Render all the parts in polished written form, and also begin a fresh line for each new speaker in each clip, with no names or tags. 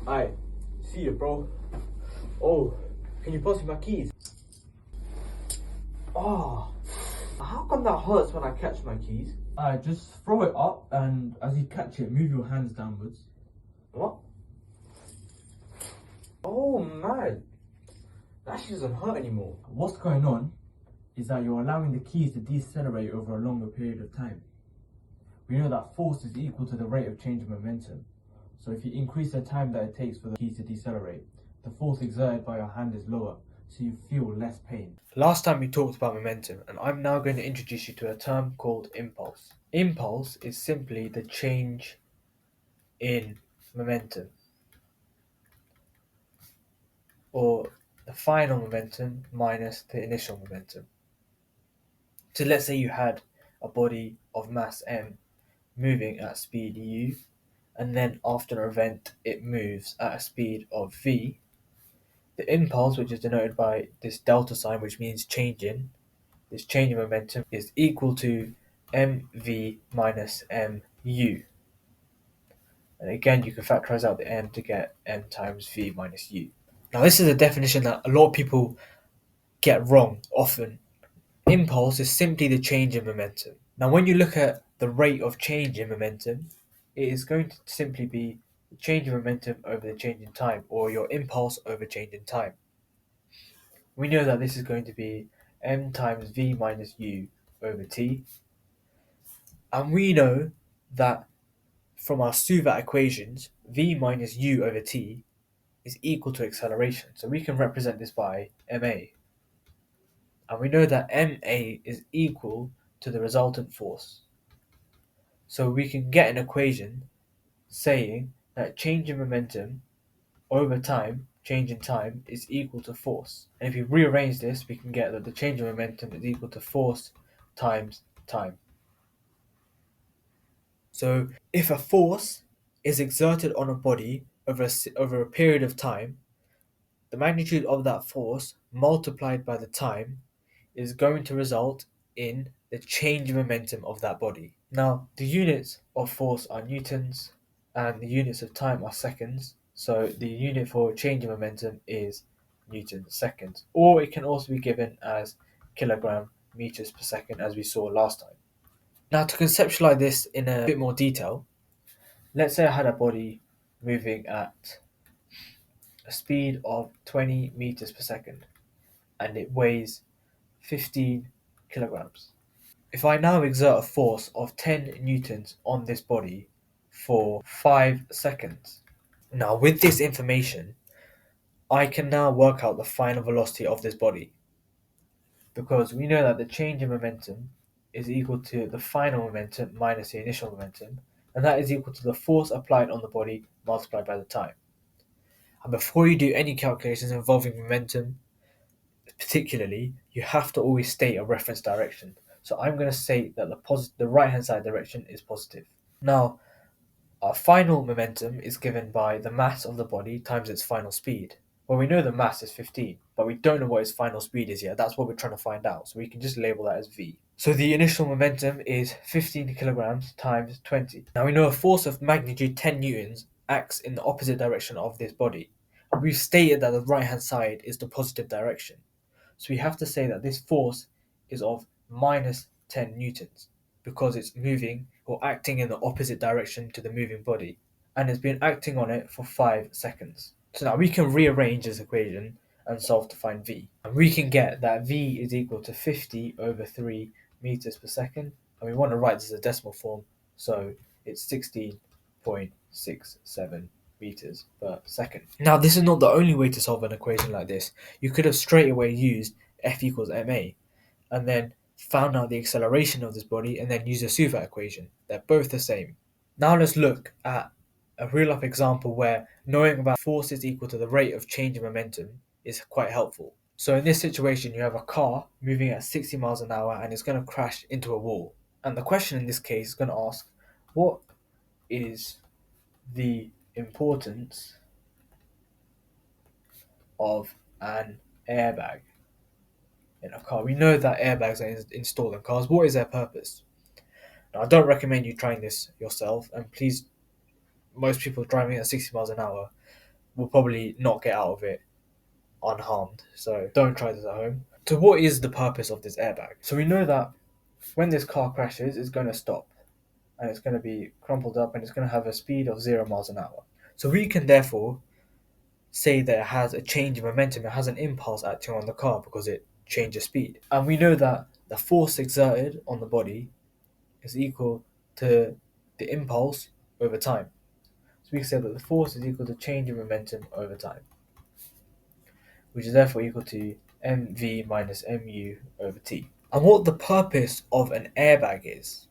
Aye, see you, bro. Oh, can you pass me my keys? Oh, how come that hurts when I catch my keys? Just throw it up, and as you catch it, move your hands downwards. What? Oh man, that shit doesn't hurt anymore. What's going on is that you're allowing the keys to decelerate over a longer period of time. We know that force is equal to the rate of change of momentum. So if you increase the time that it takes for the keys to decelerate, the force exerted by your hand is lower, so you feel less pain. Last time we talked about momentum, and I'm now going to introduce you to a term called impulse. Impulse is simply the change in momentum, or the final momentum minus the initial momentum. So let's say you had a body of mass m moving at speed u, and then after an event it moves at a speed of v. The impulse, which is denoted by this delta sign, which means this change in momentum, is equal to mv minus mu. And again, you can factorize out the m to get m times v minus u. Now, this is a definition that a lot of people get wrong often. Impulse is simply the change in momentum. Now, when you look at the rate of change in momentum, it is going to simply be the change in momentum over the change in time, or your impulse over change in time. We know that this is going to be m times v minus u over t. And we know that from our Suvat equations, v minus u over t is equal to acceleration. So we can represent this by ma. And we know that ma is equal to the resultant force. So we can get an equation saying that change in momentum over time, change in time, is equal to force. And if we rearrange this, we can get that the change in momentum is equal to force times time. So if a force is exerted on a body over a period of time, the magnitude of that force multiplied by the time is going to result in the change in momentum of that body. Now, the units of force are newtons and the units of time are seconds. So the unit for change in momentum is newton seconds, or it can also be given as kilogram meters per second, as we saw last time. Now, to conceptualize this in a bit more detail, let's say I had a body moving at a speed of 20 meters per second and it weighs 15 kilograms. If I now exert a force of 10 newtons on this body for 5 seconds, now with this information, I can now work out the final velocity of this body, because we know that the change in momentum is equal to the final momentum minus the initial momentum, and that is equal to the force applied on the body multiplied by the time. And before you do any calculations involving momentum, particularly, you have to always state a reference direction. So I'm going to say that the right hand side direction is positive. Now, our final momentum is given by the mass of the body times its final speed. Well, we know the mass is 15, but we don't know what its final speed is yet. That's what we're trying to find out. So we can just label that as v. So the initial momentum is 15 kilograms times 20. Now we know a force of magnitude 10 newtons acts in the opposite direction of this body. And we've stated that the right hand side is the positive direction. So we have to say that this force is of minus 10 newtons because it's moving or acting in the opposite direction to the moving body, and it's been acting on it for 5 seconds. So now we can rearrange this equation and solve to find v. And we can get that v is equal to 50 over 3 meters per second, and we want to write this as a decimal form, so it's 16.67 meters per second. Now, this is not the only way to solve an equation like this. You could have straight away used F equals ma and then found out the acceleration of this body and then used a Suvat equation. They're both the same. Now let's look at a real life example where knowing about force is equal to the rate of change in momentum is quite helpful. So in this situation, you have a car moving at 60 miles an hour and it's going to crash into a wall. And the question in this case is going to ask, what is the importance of an airbag in a car? We know that airbags are installed in cars. What is their purpose? Now, I don't recommend you trying this yourself, and please, most people driving at 60 miles an hour will probably not get out of it unharmed. So don't try this at home. So what is the purpose of this airbag? So we know that when this car crashes, it's going to stop and it's going to be crumpled up and it's going to have a speed of 0 miles an hour. So we can therefore say that it has a change in momentum, it has an impulse acting on the car because it changes speed. And we know that the force exerted on the body is equal to the impulse over time. So we can say that the force is equal to change in momentum over time, which is therefore equal to mv minus mu over t. And what the purpose of an airbag is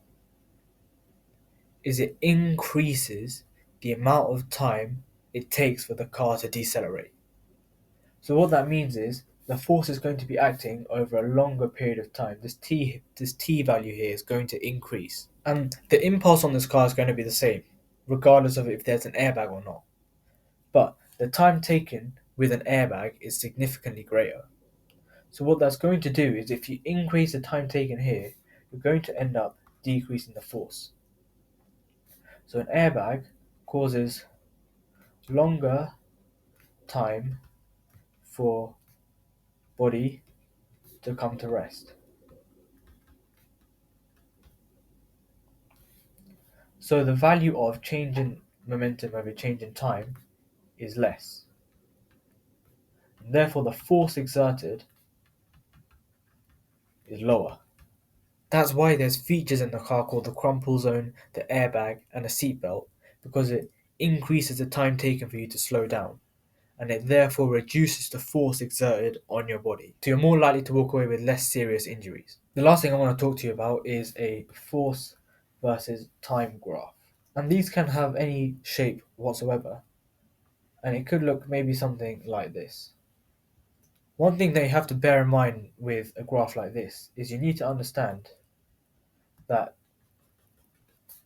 it increases the amount of time it takes for the car to decelerate. So what that means is the force is going to be acting over a longer period of time. This t value here is going to increase. And the impulse on this car is going to be the same, regardless of if there's an airbag or not. But the time taken with an airbag is significantly greater. So what that's going to do is if you increase the time taken here, you're going to end up decreasing the force. So an airbag causes longer time for body to come to rest. So the value of change in momentum over change in time is less. And therefore the force exerted is lower. That's why there's features in the car called the crumple zone, the airbag, and a seatbelt, because it increases the time taken for you to slow down, and it therefore reduces the force exerted on your body. So you're more likely to walk away with less serious injuries. The last thing I want to talk to you about is a force versus time graph. And these can have any shape whatsoever, and it could look maybe something like this. One thing that you have to bear in mind with a graph like this is you need to understand that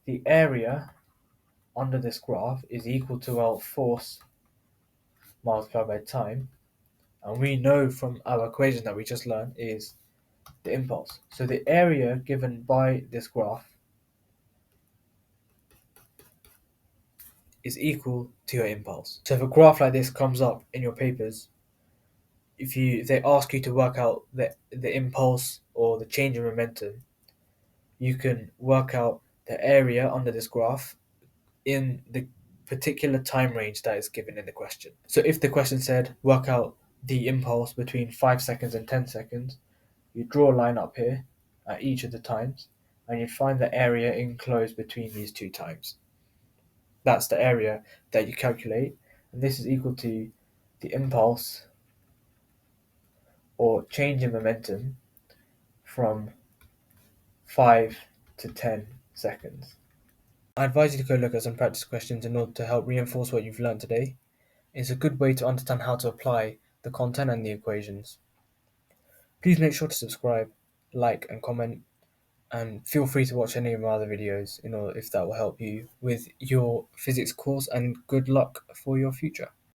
the area under this graph is equal to our force multiplied by time, and we know from our equation that we just learned is the impulse. So the area given by this graph is equal to your impulse. So if a graph like this comes up in your papers, if they ask you to work out the impulse or the change in momentum, you can work out the area under this graph in the particular time range that is given in the question. So if the question said work out the impulse between 5 seconds and 10 seconds, you draw a line up here at each of the times and you find the area enclosed between these two times. That's the area that you calculate, and this is equal to the impulse or change in momentum from 5 to 10 seconds. I advise you to go look at some practice questions in order to help reinforce what you've learned today. It's a good way to understand how to apply the content and the equations. Please make sure to subscribe, like and comment, and feel free to watch any of my other videos if that will help you with your physics course, and good luck for your future.